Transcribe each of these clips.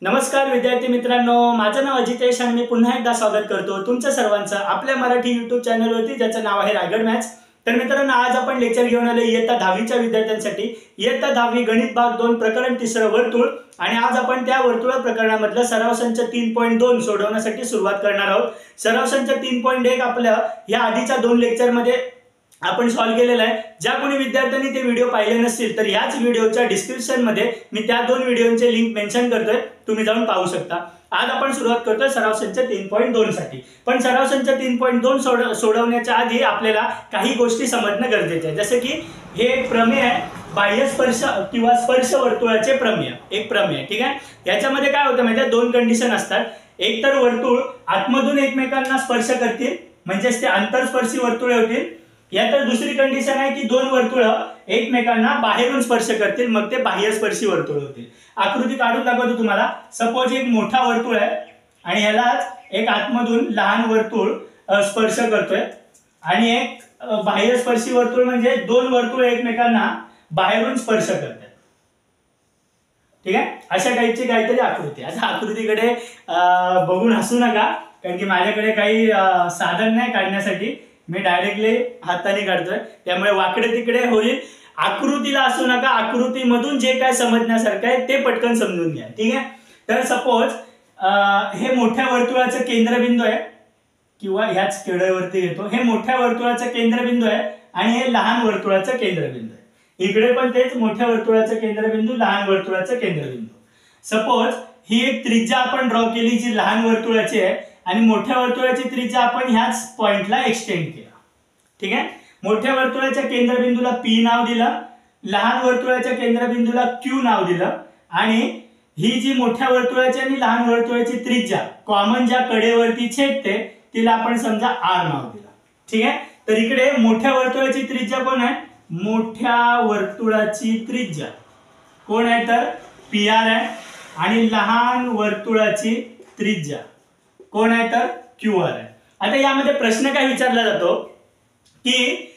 नमस्कार विद्यार्थी मित्रांनो, माझं नाव अजितेश आणि मी पुन्हा एकदा स्वागत करतो तुमच्या सर्वांचं आपल्या मराठी YouTube चॅनलवरती ज्याचं नाव आहे रायगड मॅथ्स। तर मित्रांनो, आज आपण लेक्चर घेऊन आलो इयत्ता 10वीच्या विद्यार्थ्यांसाठी इयत्ता 10वी गणित भाग 2 प्रकरण 3 वर्तुळ। आणि आज आपण त्या वर्तुळ प्रकरणामधलं सराव संच 3.2 सोडवण्यासाठी सुरुवात करणार आहोत। सराव संच 3.1 आपल्या या आधीच्या 2 लेक्चरमध्ये आपण सॉल्व केलेला आहे। ज्या कोणी विद्यार्थ्यांनी ते व्हिडिओ पाहिले नसतील तर याच व्हिडिओच्या डिस्क्रिप्शन मध्ये मी त्या 2 व्हिडिओचे लिंक मेन्शन करतोय, तुम्ही जाऊन पाहू शकता। आज आपण सुरुवात करतोय सराव संच 3.2 साठी। पण सराव संच 3.2 सोडवण्याच्या आधी आपल्याला काही गोष्टी समजणं गरजेचं आहे। जसे की हे एक प्रमेय आहे, बाह्य स्पर्श किंवा स्पर्श वर्तुळाचे प्रमेय, एक प्रमेय, ठीक आहे। याच्यामध्ये काय होतं माहिती आहे, 2 कंडिशन असतात। एक तर वर्तुळ आतमधून एकमेकांना स्पर्श करतील म्हणजेच ते आंतरस्पर्शी वर्तुळे होतील, या तर दुसरी कंडिशन आहे की 2 वर्तुळ एकमेकांना बाहेरून स्पर्श करतील, मग ते बाह्य स्पर्शी वर्तुळ होतील। आकृती काढून दाखवतो तुम्हाला। सपोज एक मोठा वर्तुळ आहे आणि यालाच एक आतमधून लहान वर्तुळ स्पर्श करतोय आणि एक बाह्य स्पर्शी वर्तुळ म्हणजे 2 वर्तुळ एकमेकांना बाहेरून स्पर्श करतात, ठीक आहे। अशा टाइपची काहीतरी आकृती। आता आकृतीकडे बघून हसू नका, कारण की माझ्याकडे काही साधन नाही काढण्यासाठी, मी डायरेक्टली हाताने काढतोय, त्यामुळे वाकडे तिकडे होईल। आकृतीला असू नका, आकृतीमधून जे काय समजण्यासारखं आहे ते पटकन समजून घ्या, ठीक आहे। तर सपोज हे मोठ्या वर्तुळाचं केंद्रबिंदू आहे किंवा ह्याच केळवरती घेतो, हे मोठ्या वर्तुळाचं केंद्रबिंदू आहे आणि हे लहान वर्तुळाचं केंद्रबिंदू आहे। इकडे पण तेच मोठ्या वर्तुळाचं केंद्रबिंदू, लहान वर्तुळाचं केंद्रबिंदू। सपोज ही एक त्रिज्या आपण ड्रॉ केली जी लहान वर्तुळाची आहे आणि मोठ्या वर्तुळाची त्रिज्या आपण ह्याच पॉइंटला एक्सटेंड केला, ठीक आहे। मोठ्या वर्तुळाच्या केंद्रबिंदूला P नाव दिलं, लहान वर्तुळाच्या केंद्रबिंदूला Q नाव दिलं आणि ही जी मोठ्या वर्तुळाची आणि लहान वर्तुळाची त्रिज्या कॉमन ज्या कडेवरती छेदते तिला आपण समजा R नाव दिलं, ठीक आहे। तर इकडे मोठ्या वर्तुळाची त्रिज्या कोण आहे, मोठ्या वर्तुळाची त्रिज्या कोण आहे तर PR आहे आणि लहान वर्तुळाची त्रिज्या कोण आहे तर QR आहे। आता यामध्ये प्रश्न काय विचारला जातो की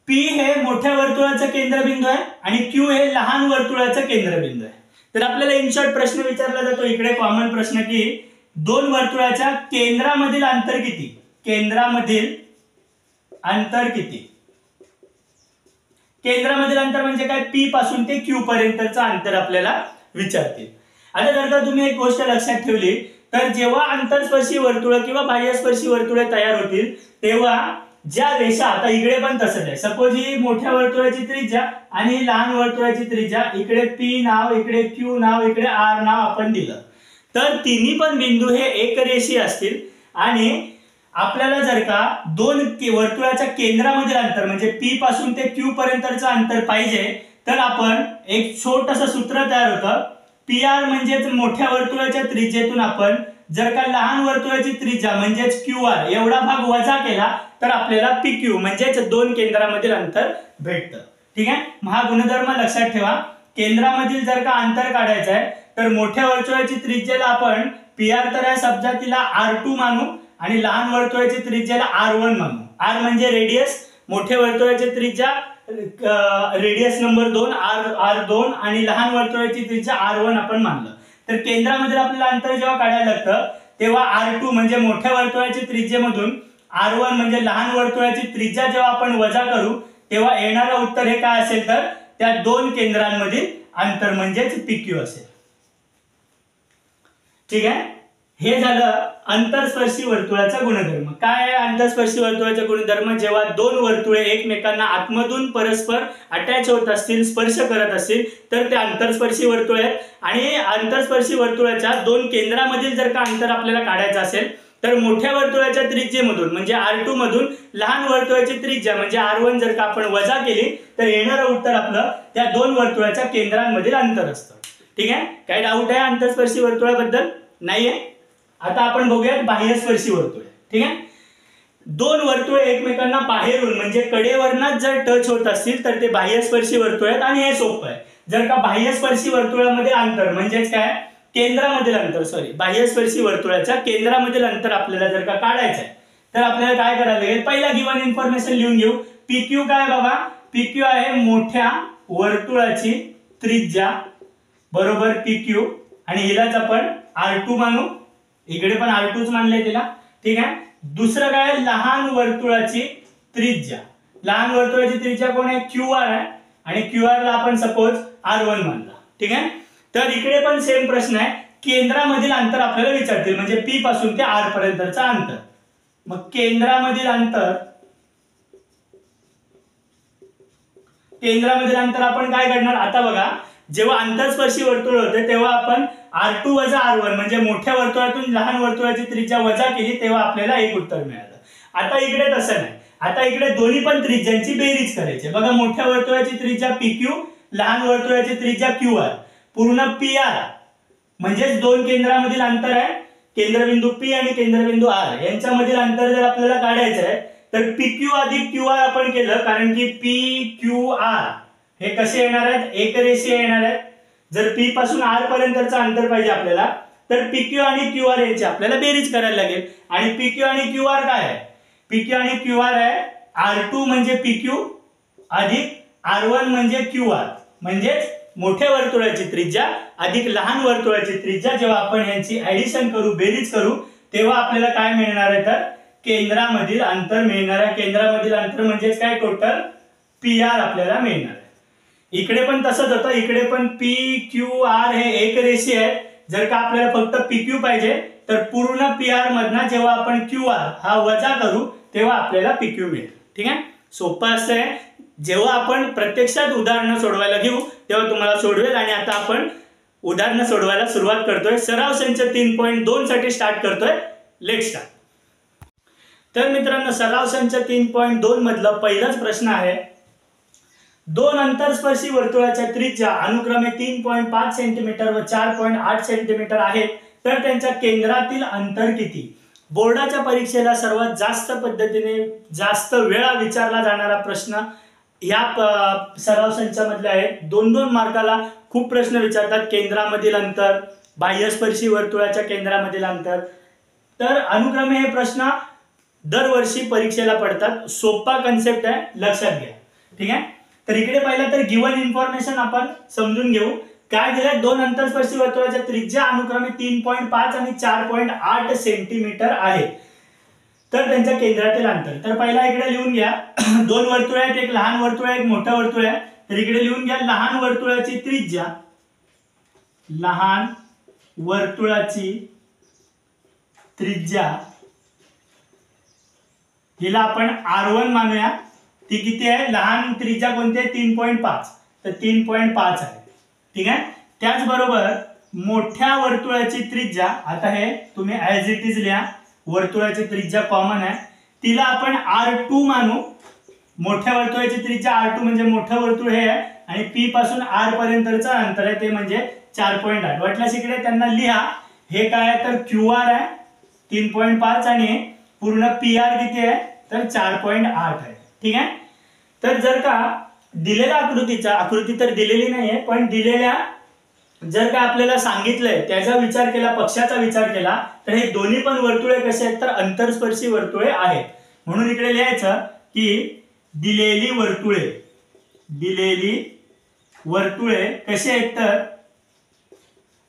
P हे मोठ्या वर्तुळाचं केंद्रबिंदू आहे आणि Q हे लहान वर्तुळाचं केंद्रबिंदू आहे। तर आपल्याला इन शॉर्ट प्रश्न विचारला जातो इकडे कॉमन प्रश्न की 2 वर्तुळाच्या केंद्रामधील अंतर किती, केंद्रामधील अंतर किती। केंद्रामधील अंतर म्हणजे काय, P पासून ते Q पर्यंतचं अंतर आपल्याला विचारतील। आता जर का तुम्ही एक गोष्ट लक्षात ठेवली तर जेव्हा आंतरस्पर्शी वर्तुळ किंवा बाह्यस्पर्शी वर्तुळे तयार होतील तेव्हा ज्या रेषा, आता इकडे पण तसंच आहे। सपोज ही मोठ्या वर्तुळाची त्रिज्या आणि लहान वर्तुळाची त्रिज्या, इकडे P नाव, इकडे Q नाव, इकडे R नाव आपण दिलं, तर तिन्ही पण बिंदू हे एकरेषीय असतील। आणि आपल्याला जर का 2 वर्तुळाच्या केंद्रामधील अंतर म्हणजे P पासून ते Q पर्यंतचं अंतर पाहिजे तर आपण एक छोटंसं सूत्र तयार होतं, PR म्हणजेच मोठ्या वर्तुळाच्या त्रिज्येतून आपण जर का लहान वर्तुळाची त्रिज्या म्हणजेच QR एवढा भाग वजा केला तर आपल्याला PQ म्हणजेच 2 केंद्रामधील अंतर भेटतं, ठीक आहे। हा गुणधर्म लक्षात ठेवा। केंद्रामधील जर का अंतर काढायचं आहे तर मोठ्या वर्तुळाची त्रिज्याला आपण PR तर या शब्दात तिला R2 मानू आणि लहान वर्तुळाची त्रिज्याला R1 मानू। R म्हणजे रेडियस, मोठ्या वर्तुळाची त्रिज्या रेडियस नंबर 2 R2 आणि लहान वर्तुळाची त्रिज्या R1 आपण मानलं। तर केंद्रामधील आपल्याला अंतर जेव्हा काढायला लागतं तेव्हा R2 म्हणजे मोठ्या वर्तुळाची त्रिज्येमधून R1 म्हणजे लहान वर्तुळाची त्रिज्या जेव्हा आपण वजा करू तेव्हा येणारं उत्तर हे काय असेल तर त्या 2 केंद्रांमधील अंतर म्हणजेच PQ असेल, ठीक आहे। हे झालं आंतरस्पर्शी वर्तुळाचा गुणधर्म। काय आहे आंतरस्पर्शी वर्तुळाचा गुणधर्म, जेव्हा 2 वर्तुळे एकमेकांना आतमधून परस्पर अटॅच होत असतील, स्पर्श करत असतील तर ते आंतरस्पर्शी वर्तुळ आहेत। आणि आंतरस्पर्शी वर्तुळाच्या 2 केंद्रामधील जर का अंतर आपल्याला काढायचं असेल तर मोठ्या वर्तुळाच्या त्रिज्येमधून म्हणजे R2 मधून लहान वर्तुळाची त्रिज्या म्हणजे R1 जर का आपण वजा केली तर येणारं उत्तर आपलं त्या 2 वर्तुळाच्या केंद्रांमधील अंतर असतं, ठीक आहे। काय डाऊट आहे आंतरस्पर्शी वर्तुळाबद्दल, नाहीये। आता आपण बघूयात बाह्यस्पर्शी वर्तुळ, ठीक आहे। 2 वर्तुळे एकमेकांना बाहेरून म्हणजे कडेवरनाच जर टच होत असतील तर ते बाह्यस्पर्शी वर्तुळ आहेत आणि हे सोपं आहे। जर का बाह्यस्पर्शी वर्तुळामध्ये अंतर म्हणजेच काय, केंद्रामधील अंतर, बाह्यस्पर्शी वर्तुळाच्या केंद्रामधील अंतर आपल्याला जर का काढायचं आहे तर आपल्याला काय करायला लागेल, पहिला गिवन इन्फॉर्मेशन लिहून घेऊ। PQ काय बाबा, PQ आहे मोठ्या वर्तुळाची त्रिज्या बरोबर PQ आणि हिलाच आपण R2 मानू, इकडे पण R2च मानले तिला, ठीक आहे। दुसरं काय, लहान वर्तुळाची त्रिज्या, लहान वर्तुळाची त्रिज्या कोण आहे, QR आहे, आणि QR ला आपण सपोज R1 मानला, ठीक आहे। तर इकडे पण सेम प्रश्न आहे, केंद्रामधील अंतर आपल्याला विचारतील, म्हणजे P पासून ते R पर्यंतचा अंतर। मग केंद्रामधील अंतर आपण काय करणार, आता बघा जेव्हा अंतरस्पर्शी वर्तुळ होते तेव्हा आपण R2 वजा R1 म्हणजे मोठ्या वर्तुळातून लहान वर्तुळाची त्रिज्या वजा केली तेव्हा आपल्याला एक उत्तर मिळालं। आता इकडे तसं नाही, आता इकडे दोन्ही पण त्रिज्यांची बेरीज करायची। बघा मोठ्या वर्तुळाची त्रिज्या PQ, लहान वर्तुळाची त्रिज्या QR, पूर्ण PR म्हणजेच दोन केंद्रामधील अंतर आहे, केंद्रबिंदू P आणि केंद्रबिंदू R यांच्यामधील अंतर जर आपल्याला काढायचं आहे तर PQ अधिक QR आपण केलं, कारण की PQR हे कसे येणार आहेत, एकरेषीय येणार आहेत। जर P पासून R पर्यंतचं अंतर पाहिजे आपल्याला तर PQ आणि QR यांची आपल्याला बेरीज करायला लागेल, आणि PQ आणि QR काय आहे, PQ आणि QR आहे R2 म्हणजे PQ अधिक R1 म्हणजे QR, म्हणजेच मोठ्या वर्तुळाची त्रिज्या अधिक लहान वर्तुळाची त्रिज्या। जेव्हा आपण यांची ऍडिशन करू, बेरीज करू, तेव्हा आपल्याला काय मिळणार आहे, तर केंद्रामधील अंतर मिळणार आहे। केंद्रामधील अंतर म्हणजेच काय, टोटल PR आपल्याला मिळणार आहे। इकडे पण तसंच होतं, इकडे पण PQR हे एकरेषीय आहे। जर का आपल्याला फक्त PQ पाहिजे तर पूर्ण PR मधना जेव्हा आपण QR हा वजा करू तेव्हा आपल्याला PQ मिळेल, ठीक आहे। सोपं असं आहे, जेव्हा आपण प्रत्यक्षात उदाहरणं सोडवायला घेऊ तेव्हा तुम्हाला सोडवेल। आणि आता आपण उदाहरणं सोडवायला सुरुवात करतोय, सराव संच 3.2 साठी स्टार्ट करतोय, लेट स्टार्ट। तर मित्रांनो सराव संच 3.2 मधला पहिलाच प्रश्न आहे, दोन अंतरस्पर्शी वर्तुळाच्या त्रिज्या अनुक्रमे 3.5 सेंटीमीटर व 4.8 सेंटीमीटर आहेत, तर त्यांच्या केंद्रातील अंतर किती। बोर्डाच्या परीक्षेला सर्वात जास्त पद्धतीने जास्त वेळा विचारला जाणारा प्रश्न या सराव संचामधले आहेत। 2-2 मार्काला खूप प्रश्न विचारतात, केंद्रामधील अंतर, बाह्यस्पर्शी वर्तुळाच्या केंद्रामधील अंतर। तर अनुक्रमे हे प्रश्न दरवर्षी परीक्षेला पडतात, सोपा कन्सेप्ट आहे, लक्षात घ्या, ठीक आहे। तर इकडे पहिला तर गिवन इन्फॉर्मेशन आपण समजून घेऊ, काय दिलंय, दोन अंतरस्पर्शी वर्तुळाच्या त्रिज्या अनुक्रमे 3.5 आणि 4.8 सेंटीमीटर आहे, तर त्यांच्या केंद्रातील अंतर। तर पहिला इकडे लिहून घ्या, दोन वर्तुळ आहेत, एक लहान वर्तुळ आहे, एक मोठं वर्तुळ आहे। तर इकडे लिहून घ्या, लहान वर्तुळाची त्रिज्या, लहान वर्तुळाची त्रिज्या हिला आपण R1 मानूया, ती किती आहे, लहान त्रिज्या कोणती आहे, 3.5, तर 3.5 आहे, ठीक आहे। त्याचबरोबर मोठ्या वर्तुळाची त्रिज्या, आता हे तुम्ही ऍज इट इज लिहा, वर्तुळाची त्रिज्या कॉमन आहे, तिला आपण R2 मानू। मोठ्या वर्तुळाची त्रिज्या R2 म्हणजे मोठं वर्तुळ हे आहे, आणि P पासून R पर्यंतचं अंतर आहे ते म्हणजे 4.8। वाटल्यास इकडे त्यांना लिहा, हे काय आहे तर QR आहे 3.5 आणि पूर्ण PR किती आहे तर 4.8 आहे, ठीक आहे। तर जर का दिलेल्या आकृती तर दिलेली नाहीये, पण दिलेल्या जर का आपल्याला सांगितलंय त्याचा विचार केला, पक्षाचा विचार केला, तर हे दोन्ही पण वर्तुळे कसे आहेत तर अंतरस्पर्शी वर्तुळे आहेत। म्हणून इकडे लिहायचं की दिलेली वर्तुळे कसे आहेत तर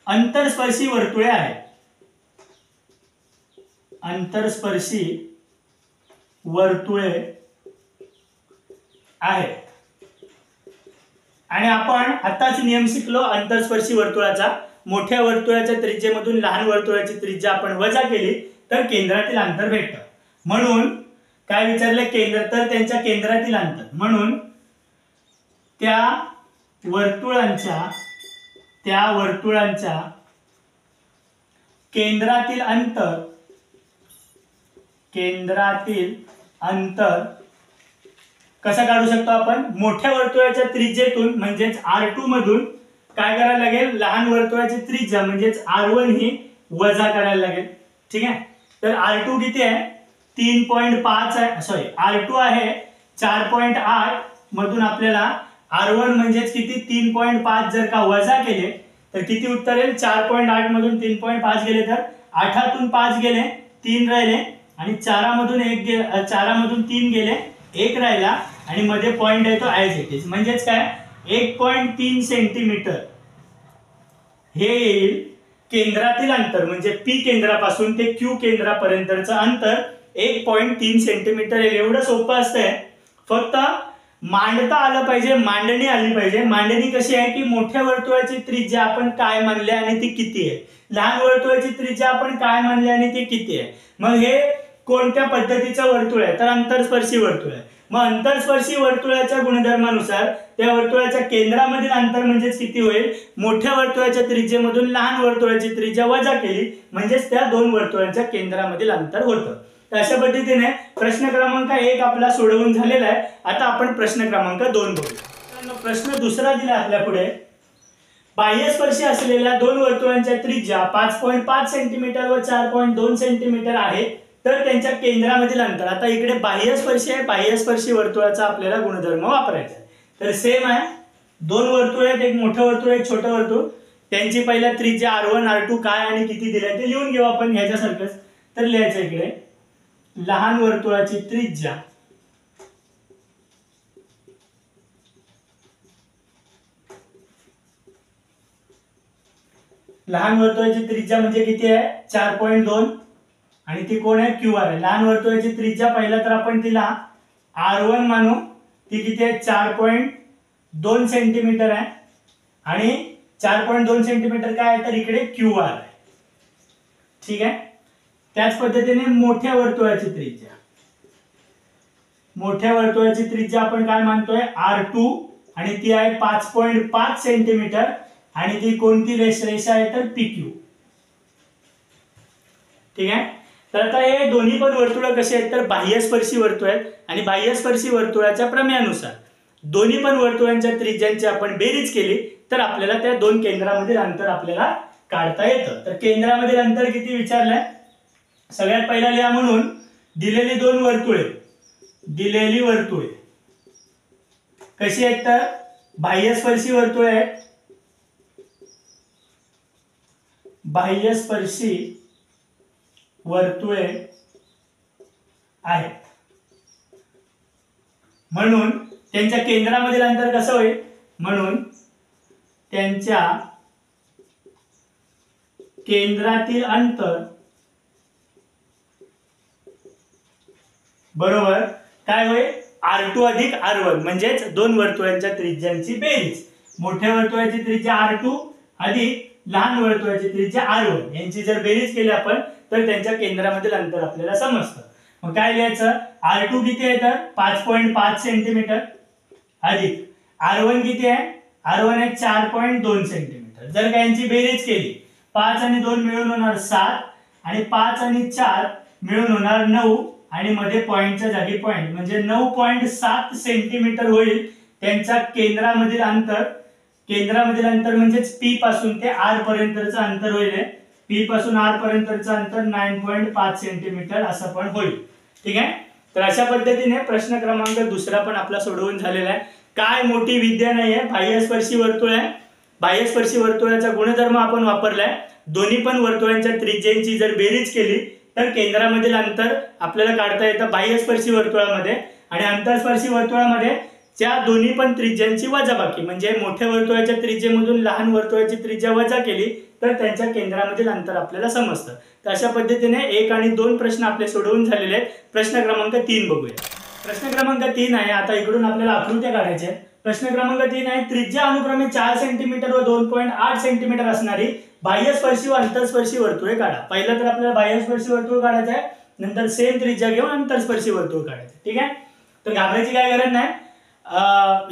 अंतरस्पर्शी वर्तुळे आहेत, अंतरस्पर्शी वर्तुळे आहेत। आणि आपण आताच नियम शिकलो अंतरस्पर्शी वर्तुळाचा, मोठ्या वर्तुळाच्या त्रिज्येमधून लहान वर्तुळाची त्रिज्या आपण वजा केली तर केंद्रातील अंतर भेटतं। म्हणून काय विचारले, केंद्र, तर त्यांच्या केंद्रातील अंतर, म्हणून त्या वर्तुळांच्या केंद्रातील अंतर कसं काढू शकतो आपण, मोठ्या वर्तुळाच्या त्रिज्येतून म्हणजेच R2 मधून काय करायला लागेल, लहान वर्तुळाची त्रिज्या म्हणजेच R1 ही वजा करायला लागेल, ठीक आहे। तर R2 किती आहे 3.5 आहे, सॉरी R2 आहे 4.8 मधून आपल्याला R1 म्हणजेच किती 3.5 जर का वजा केले तर किती उत्तर येईल, 4.8 मधून 3.5 गेले तर 8तून 5 गेले 3 राहिले, आणि 4मधून 3 गेले 1 राहिला, आणि मध्ये पॉइंट आहे तो ऍज इट इज, म्हणजेच काय 1.3 सेंटीमीटर हे येईल केंद्रातील अंतर म्हणजे पी केंद्रापासून ते क्यू केंद्रापर्यंतचं अंतर 1.3 सेंटीमीटर आहे. एवढं सोपं असतंय. फक्त मांडता आलं पाहिजे, मांडणी आली पाहिजे. मांडणी कशी आहे की मोठ्या वर्तुळाची त्रिज्या आपण काय मानले आणि ती किती आहे, लहान वर्तुळाची त्रिज्या आपण काय मानले आणि ती किती आहे. मग हे कोणत्या पद्धतीचं वर्तुळ आहे तर अंतरस्पर्शी वर्तुळ आहे. मग अंतरस्पर्शी वर्तुळाच्या गुणधर्मानुसार त्या वर्तुळाच्या केंद्रामधील अंतर म्हणजेच किती होईल, मोठ्या वर्तुळाच्या त्रिज्येमधून लहान वर्तुळाची त्रिज्या वजा केली म्हणजेच त्या दोन वर्तुळांच्या केंद्रामधील अंतर होतं. तर अशा पद्धतीने प्रश्न क्रमांक 1 आपला सोडवून झालेला आहे. आता आपण प्रश्न क्रमांक 2 बघूया. प्रश्न दुसरा दिला आपल्या पुढे. बाह्यस्पर्शी असलेल्या दोन वर्तुळांच्या त्रिज्या 5.5 सेंटीमीटर व 4.2 सेंटीमीटर आहे तर त्यांच्या केंद्रामधील अंतर. आता इकडे बाह्यस्पर्शी आहे, बाह्यस्पर्शी वर्तुळाचा आपल्याला गुणधर्म वापरायचा आहे. तर सेम आहे, दोन वर्तुळ आहेत, एक मोठं वर्तुळ एक छोटं वर्तुळ. त्यांची पहिल्या त्रिज्या R1 R2 काय आणि किती दिल्या ते लिहून घेऊ आपण ह्याच्यासारखंच. तर लिहायचं इकडे लहान वर्तुळाची त्रिज्या म्हणजे किती आहे 4.2 आणि ती कोण आहे QR आहे. लहान वर्तुळाची त्रिज्या पहिला तर आपण तिला R1 मानू, ती किती आहे 4.2 सेंटीमीटर आहे आणि 4.2 सेंटीमीटर काय आहे तर इकडे QR आहे. ठीक आहे. त्याच पद्धतीने मोठ्या वर्तुळाची त्रिज्या आपण काय मानतोय R2 आणि ती आहे 5.5 सेंटीमीटर आणि ती कोणती रेषा आहे तर PQ. ठीक आहे. तर आता हे दोन्ही पण वर्तुळ कसे आहेत तर बाह्यस्पर्शी वर्तुळ आहेत आणि बाह्यस्पर्शी वर्तुळाच्या प्रमेयानुसार दोन्ही पण वर्तुळांच्या त्रिज्यांची आपण बेरीज केली तर आपल्याला त्या दोन केंद्रामधील अंतर आपल्याला काढता येतं. तर केंद्रामधील अंतर किती विचारलंय, सगळ्यात पहिला लिहा म्हणून दिलेली दोन वर्तुळे, दिलेली वर्तुळे कशी आहेत तर बाह्यस्पर्शी वर्तुळे आहेत, बाह्यस्पर्शी वर्तुळे आहेत म्हणून त्यांच्या केंद्रामधील अंतर कसं होईल, म्हणून त्यांच्या केंद्रातील अंतर बरोबर काय होईल R2 अधिक R1 म्हणजेच दोन वर्तुळांच्या त्रिज्यांची बेरीज. मोठ्या वर्तुळाची त्रिज्या R2 अधिक लहान वर्तुळाची त्रिज्या R1 यांची जर बेरीज केली आपण तर त्यांच्या केंद्रामधील अंतर आपल्याला समजतं. मग काय लिहायचं R2 किती आहे तर 5.5 सेंटीमीटर अधिक R1 किती आहे, R1 आहे 4.2 सेंटीमीटर. जर का यांची बेरीज केली 5 आणि 2 मिळून होणार 7 आणि 5 आणि 4 मिळून होणार 9 आणि मध्ये पॉइंटच्या जागी पॉइंट म्हणजे 9.7 सेंटीमीटर होईल त्यांच्या केंद्रामधील अंतर. केंद्रामधील अंतर म्हणजेच P पासून ते R पर्यंतचं अंतर होईल. P पासून R पर्यंतचं अंतर 9.5 सेंटीमीटर असं पण होईल. ठीक आहे. तर अशा पद्धतीने प्रश्न क्रमांक दुसरा पण आपला सोडवून झालेला आहे. काय मोठी विद्या नाहीये, बाह्यस्पर्शी वर्तुळ आहे. बाह्यस्पर्शी वर्तुळाचा गुणधर्म आपण वापरलाय. दोन्ही पण वर्तुळांच्या त्रिज्यांची जर बेरीज केली तर केंद्रामधील अंतर आपल्याला काढता येतं बाह्यस्पर्शी वर्तुळामध्ये आणि अंतरस्पर्शी वर्तुळामध्ये त्या दोन्ही पण त्रिज्यांची वजाबाकी म्हणजे मोठ्या वर्तुळाच्या त्रिज्येमधून लहान वर्तुळाची त्रिज्या वजा केली तर त्यांच्या केंद्रामधील अंतर आपल्याला समजतं. तर अशा पद्धतीने 1 आणि 2 प्रश्न आपले सोडवून झालेले आहेत. प्रश्न क्रमांक 3 बघूया. प्रश्न क्रमांक 3 आहे, आता इकडून आपल्याला आकृत्या काढायच्या आहेत. प्रश्न क्रमांक 3 आहे, त्रिज्या अनुक्रमे 4 सेंटीमीटर व 2.8 सेंटीमीटर असणारी बाह्यस्पर्शी व अंतरस्पर्शी वर्तुळे काढा. पहिलं तर आपल्याला बाह्यस्पर्शी वर्तुळ काढायचं आहे, नंतर सेम त्रिज्या घेऊन अंतरस्पर्शी वर्तुळ काढायचं. ठीक आहे. तर घाबरायची काय गरज नाही.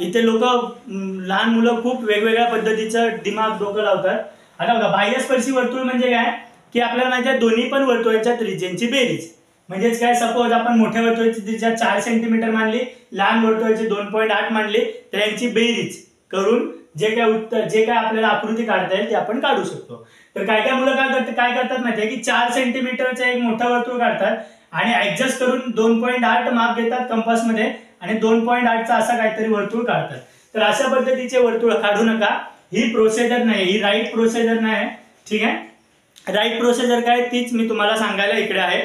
इथे लोक लहान मुलं खूप वेगवेगळ्या पद्धतीचं दिमाग डोकं लावतात. आता बघा बाह्यस्पर्शी वर्तुळ म्हणजे काय की आपल्याला माहिती आहे दोन्ही पण वर्तुळाच्या त्रिज्यांची बेरीज. म्हणजेच काय सपोज आपण मोठ्या वर्तुळाची त्रिज्या 4 सेंटीमीटर मानली, लहान वर्तुळाची 2.8 मानली तर यांची बेरीज करून जे काय आपल्याला आकृती काढता येईल ते आपण काढू शकतो. तर काय काय मुलं काय करतात माहिती आहे की 4 सेंटीमीटरचं एक मोठं वर्तुळ काढतात आणि ऍडजस्ट करून 2.8 माप घेतात कंपास मध्ये आणि 2.8चा असा काहीतरी वर्तुळ काढतात. तर अशा पद्धतीचे वर्तुळ काढू नका. ही प्रोसिजर नाही, ही राईट प्रोसिजर नाही. ठीक आहे. राईट प्रोसिजर काय तीच मी तुम्हाला सांगायला इकडे आहे.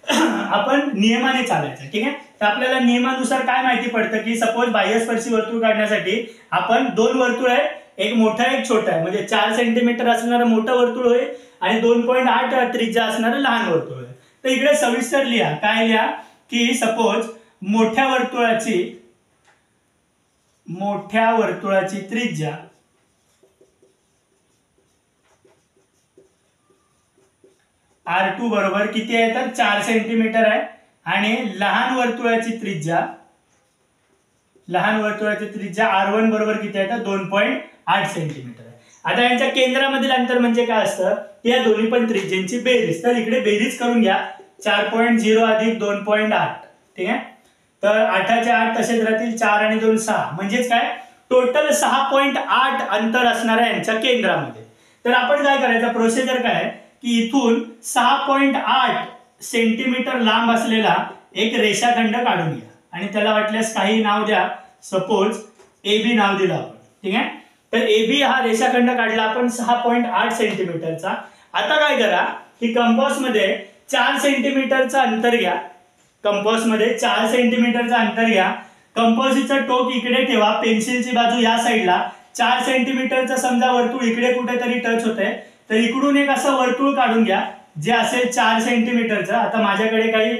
आपण नियमाने चालायचं. ठीक आहे. तर आपल्याला नियमानुसार काय माहिती पडतं की सपोज बाह्यस्पर्शी वर्तुळ काढण्यासाठी आपण दोन वर्तुळ आहेत, एक मोठा एक छोटा आहे म्हणजे 4 सेंटीमीटर असणारं मोठं वर्तुळ होईल आणि 2.8 त्रिज्या असणारं लहान वर्तुळ आहे. तर इकडे सविस्तर लिहा, काय लिहा की सपोज मोठ्या वर्तुळाची त्रिज्या R2 बरोबर किती आहे तर 4 सेंटीमीटर आहे आणि लहान वर्तुळाची त्रिज्या R1 बरोबर किती आहे तर 2.8 सेंटीमीटर आहे. आता यांच्या केंद्रामधील अंतर म्हणजे काय असतं की या दोन्ही पण त्रिज्यांची बेरीज. तर इकडे बेरीज करून घ्या 4.0 अधिक 2.8. ठीक आहे, तर 8चे 8 तसेच राहतील, 4 आणि 2 6, म्हणजेच काय टोटल 6.8 अंतर असणार आहे यांच्या केंद्रामध्ये. तर आपण काय करायचं, प्रोसिजर काय आहे की इथून 6.8 सेंटीमीटर लांब असलेला एक रेषाखंड काढून घ्या आणि त्याला वाटल्यास काही नाव द्या, सपोज AB नाव दिलं आपण. ठीक आहे, तर AB हा रेषाखंड काढला आपण 6.8 सेंटीमीटरचा. आता काय करा की कंपास मध्ये 4 सेंटीमीटरचा अंतर घ्या. कंपासचं टोक इकडे ठेवा, पेन्सिलची बाजू या साईडला. 4 सेंटीमीटरचं समजा वर्तुळ इकडे कुठेतरी टच होतंय, तर इकडून एक असं वर्तुळ काढून घ्या जे असेल 4 सेंटीमीटरचं. आता माझ्याकडे काही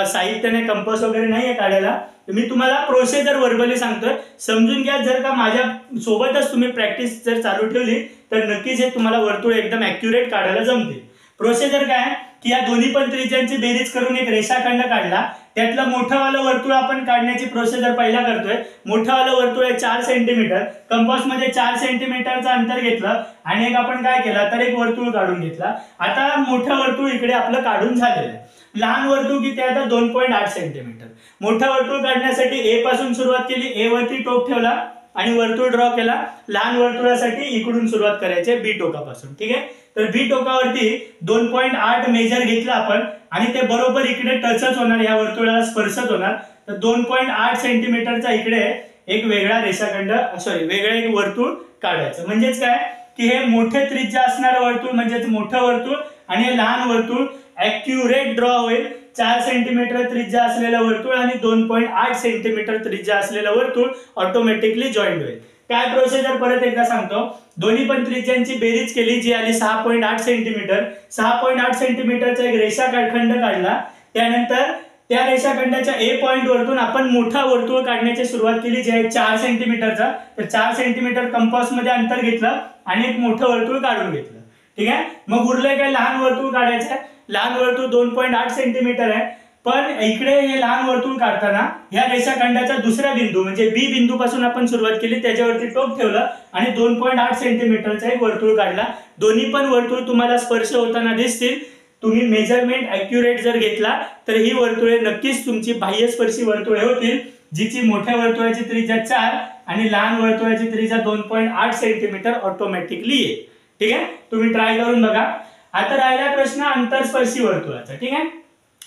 साहित्याने कंपास वगैरे नाहीये काढायला, मी तुम्हाला प्रोसिजर वर्बली सांगतोय, समजून घ्या. जर का माझ्या सोबतच तुम्ही प्रॅक्टिस जर चालू ठेवली तर नक्कीच हे तुम्हाला वर्तुळ एकदम ॲक्युरेट काढायला जमते. प्रोसिजर काय की या दोन्ही पण त्रिज्यांची बेरीज करून एक रेषाखंड काढला. त्यातलं मोठंवालं वर्तुळ आपण काढण्याची प्रोसिजर पहिला करतोय. मोठंवालं वर्तुळ आहे 4 सेंटीमीटर. कंपास मध्ये 4 सेंटीमीटरचं अंतर घेतलं आणि एक आपण काय केलं तर एक वर्तुळ काढून घेतला. आता मोठं वर्तुळ इकडे आपलं काढून झालेलं आहे. लहान वर्तुळ किती आहे तर 2.8 सेंटीमीटर. मोठं वर्तुळ काढण्यासाठी A पासून सुरुवात केली, A वरती टोक ठेवला आणि वर्तुळ ड्रॉ केला. लहान वर्तुळासाठी इकडून सुरुवात करायची B टोकापासून. ठीक आहे, तर B टोकावरती 2.8 मेजर घेतला आपण आणि ते बरोबर इकडे टचच होणार, या वर्तुळाला स्पर्शच होणार. तर 2.8 सेंटीमीटरचा इकडे एक वेगळा रेषाखंड वेगळं एक वर्तुळ काढायचं. म्हणजेच काय की हे मोठे त्रिज्या असणारं वर्तुळ म्हणजेच मोठं वर्तुळ आणि हे लहान वर्तुळ ॲक्युरेट ड्रॉ होईल. 4 सेंटीमीटर त्रिज्या असलेलं वर्तुळ आणि 2.8 सेंटीमीटर त्रिज्या असलेलं वर्तुळ ऑटोमॅटिकली जॉईंट होईल. काय प्रोसिजर परत एकदा सांगतो. दोन्ही पण त्रिज्यांची बेरीज केली जी आली 6.8 सेंटीमीटर. 6.8 सेंटीमीटरचा एक रेषाखंड काढला. त्यानंतर त्या रेषाखंडाच्या A पॉइंट वरतून आपण मोठा वर्तुळ काढण्याची सुरुवात केली जे आहे 4 सेंटीमीटरचा. तर 4 सेंटीमीटर कंपास मध्ये अंतर घेतलं आणि एक मोठं वर्तुळ काढून घेतलं. ठीक आहे, मग उरले काय लहान वर्तुळ काढायचं आहे. लहान वर्तुळ 2.8 सेंटीमीटर आहे, पण इकडे हे लहान वर्तुळ काढताना या रेषाखंडाचा दुसरा बिंदू म्हणजे B बिंदू पासून आपण सुरुवात केली, त्याच्यावरती टोक ठेवलं आणि 2.8 सेंटीमीटरचा एक वर्तुळ काढला. दोन्ही पण वर्तुळ तुम्हाला स्पर्श होताना दिसतील. तुम्ही मेजरमेंट ॲक्युरेट जर घेतला तर ही वर्तुळे नक्कीच तुमची बाह्यस्पर्शी वर्तुळे होतील, जिची मोठ्या वर्तुळाची त्रिज्या 4 आणि लहान वर्तुळाची त्रिज्या 2.8 सेंटीमीटर ऑटोमॅटिकली येईल. ठीक आहे, तुम्ही ट्राय करून बघा. आता राहिला प्रश्न अंतरस्पर्शी वर्तुळाचा. ठीक आहे,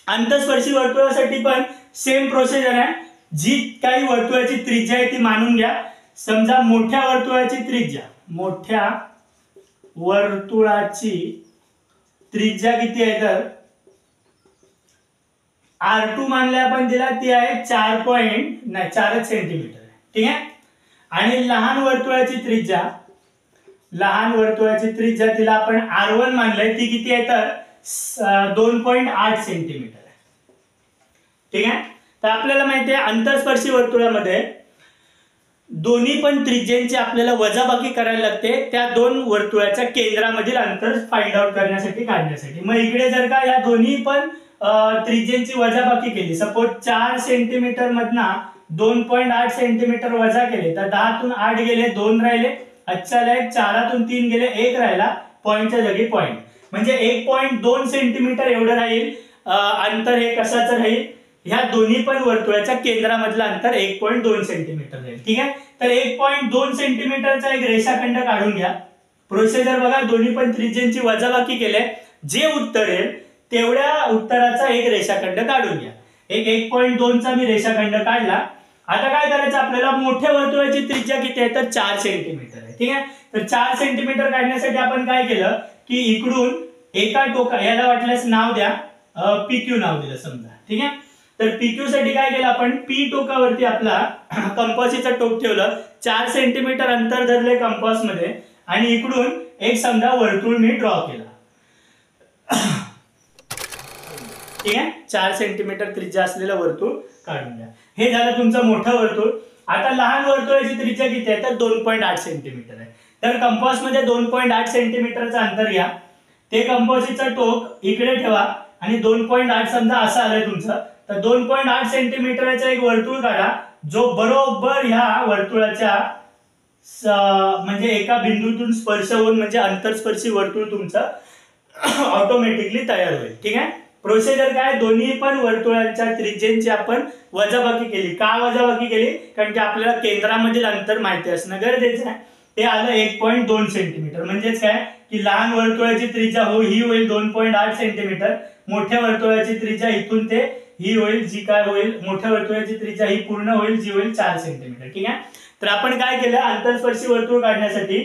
अंतरस्पर्शी वर्तुळासाठी पण सेम प्रोसिजर आहे. जी काही वर्तुळाची त्रिज्या आहे ती मानून घ्या. समजा मोठ्या वर्तुळाची त्रिज्या किती आहे तर R2 मानले आपण तिला, ती आहे 4 सेंटीमीटर. ठीक आहे, आणि लहान वर्तुळाची त्रिज्या तिला आपण R1 मानलंय, ती किती आहे तर 2.8 सेंटीमीटर आहे. ठीक आहे, तर आपल्याला माहिती आहे अंतरस्पर्शी वर्तुळामध्ये दोन्ही पण त्रिज्यांची आपल्याला वजाबाकी करायला लागते त्या दोन वर्तुळाच्या केंद्रामधील अंतर फाइंड आउट करण्यासाठी काढण्यासाठी. मग इकडे जर का या दोन्ही पण त्रिज्यांची वजाबाकी केली, सपोज 4 सेंटीमीटर मधना 2.8 सेंटीमीटर वजा केले तर 10तून 8 गेले, 2 राहिले. अच्छा, 4तून 3 गेले, 1 राहिला, पॉइंटच्या जागी पॉइंट, म्हणजे 1.2 सेंटीमीटर एवढं राहील अंतर. हे कशाचं राहील, ह्या दोन्ही पण वर्तुळाच्या केंद्रामधलं अंतर 1.2 सेंटीमीटर राहील. ठीक आहे, तर 1.2 सेंटीमीटरचा एक रेषाखंड काढून घ्या. प्रोसिजर बघा, दोन्ही पण त्रिज्यांची वजाबाकी केली, जे उत्तर येईल तेवढ्या उत्तराचा एक रेषाखंड काढून घ्या. एक 1.2 चा मी रेषाखंड काढला. आता काय करायचं आपल्याला, मोठ्या वर्तुळाची त्रिज्या किती आहे तर 4 सेंटीमीटर आहे. ठीक आहे, तर 4 सेंटीमीटर काढण्यासाठी आपण काय केलं की इकडून एका टोका, याला वाटल्यास नाव द्या PQ नाव दिलं समजा. ठीक आहे, तर PQ साठी काय केलं आपण, P टोकावरती आपला कंपासचं टोक ठेवलं, 4 सेंटीमीटर अंतर धरले कंपास मध्ये आणि इकडून एक समजा वर्तुळ मी ड्रॉ केला. ठीक आहे, 4 सेंटीमीटर त्रिज्या असलेलं वर्तुळ काढून घ्या. हे झालं तुमचं मोठं वर्तुळ. आता लहान वर्तुळाची त्रिज्या किती आहे तर 2.8 सेंटीमीटर आहे. तर कंपासमध्ये 2.8 सेंटीमीटरचं अंतर घ्या. ते कंपासचं टोक इकडे ठेवा आणि 2.8 समजा असं आलंय तुमचं, तर 2.8 सेंटीमीटरचं एक वर्तुळ काढा जो बरोबर ह्या वर्तुळाच्या म्हणजे एका बिंदूतून स्पर्श होऊन म्हणजे अंतरस्पर्शी वर्तुळ तुमचं ऑटोमॅटिकली तयार होईल. ठीक आहे. प्रोसिजर काय, दोन्ही पण वर्तुळांच्या त्रिज्येची आपण वजाबाकी केली. का वजाबाकी केली, कारण की आपल्याला केंद्रामधील अंतर माहिती असणं गरजेचं आहे. ते आलं 1.2 सेंटीमीटर. म्हणजेच काय की लहान वर्तुळाची त्रिज्या ही होईल 2.8 सेंटीमीटर. मोठ्या वर्तुळाची त्रिज्या इथून ते ही होईल जी काय होईल, मोठ्या वर्तुळाची त्रिज्या ही पूर्ण होईल जी होईल 4 सेंटीमीटर. ठीक आहे. तर आपण काय केलं, अंतरस्पर्शी वर्तुळ काढण्यासाठी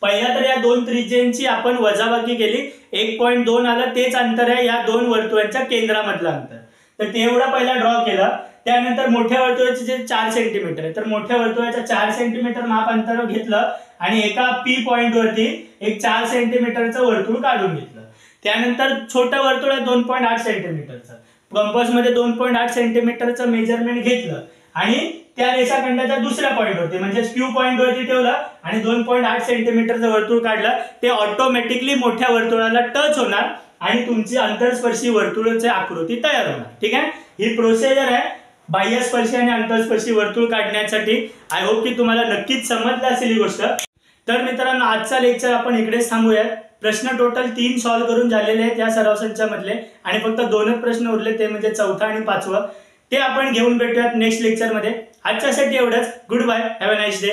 पहिला तर या दोन त्रिज्यांची आपण वजाबाकी केली. 1.2 आलं, तेच अंतर आहे या दोन वर्तुळांच्या केंद्रामधलं अंतर. तर ते एवढं पहिला ड्रॉ केलं. त्यानंतर मोठ्या वर्तुळाचे जे 4 सेंटीमीटर आहे, तर मोठ्या वर्तुळाच्या 4 सेंटीमीटर माप अंतर घेतलं आणि एका पी पॉइंट वरती एक 4 सेंटीमीटरचं वर्तुळ काढून घेतलं. त्यानंतर छोटं वर्तुळ आहे 2.8 सेंटीमीटरचं. कंपासमध्ये 2.8 सेंटीमीटरचं मेजरमेंट घेतलं आणि त्या रेषाखंडाच्या दुसऱ्या पॉइंट वरती म्हणजे क्यू पॉइंट वरती ठेवलं आणि 2.8 सेंटीमीटरचं वर्तुळ काढलं. ते ऑटोमॅटिकली मोठ्या वर्तुळाला टच होणार आणि तुमची अंतरस्पर्शी वर्तुळाची आकृती तयार होणार. ठीक आहे. ही प्रोसिजर आहे बाह्यस्पर्शी आणि अंतरस्पर्शी वर्तुळ काढण्यासाठी. आय होप की तुम्हाला नक्कीच समजलं असेल ही गोष्ट. तर मित्रांनो, आजचा लेक्चर आपण इकडेच थांबूयात. प्रश्न टोटल 3 सॉल्व्ह करून झालेले आहेत या सराव संचामधले आणि फक्त 2च प्रश्न उरले, ते म्हणजे 4था आणि 5वा. ते आपण घेऊन भेटूयात नेक्स्ट लेक्चर मध्ये. आजच्यासाठी एवढंच. Good bye, have a nice day.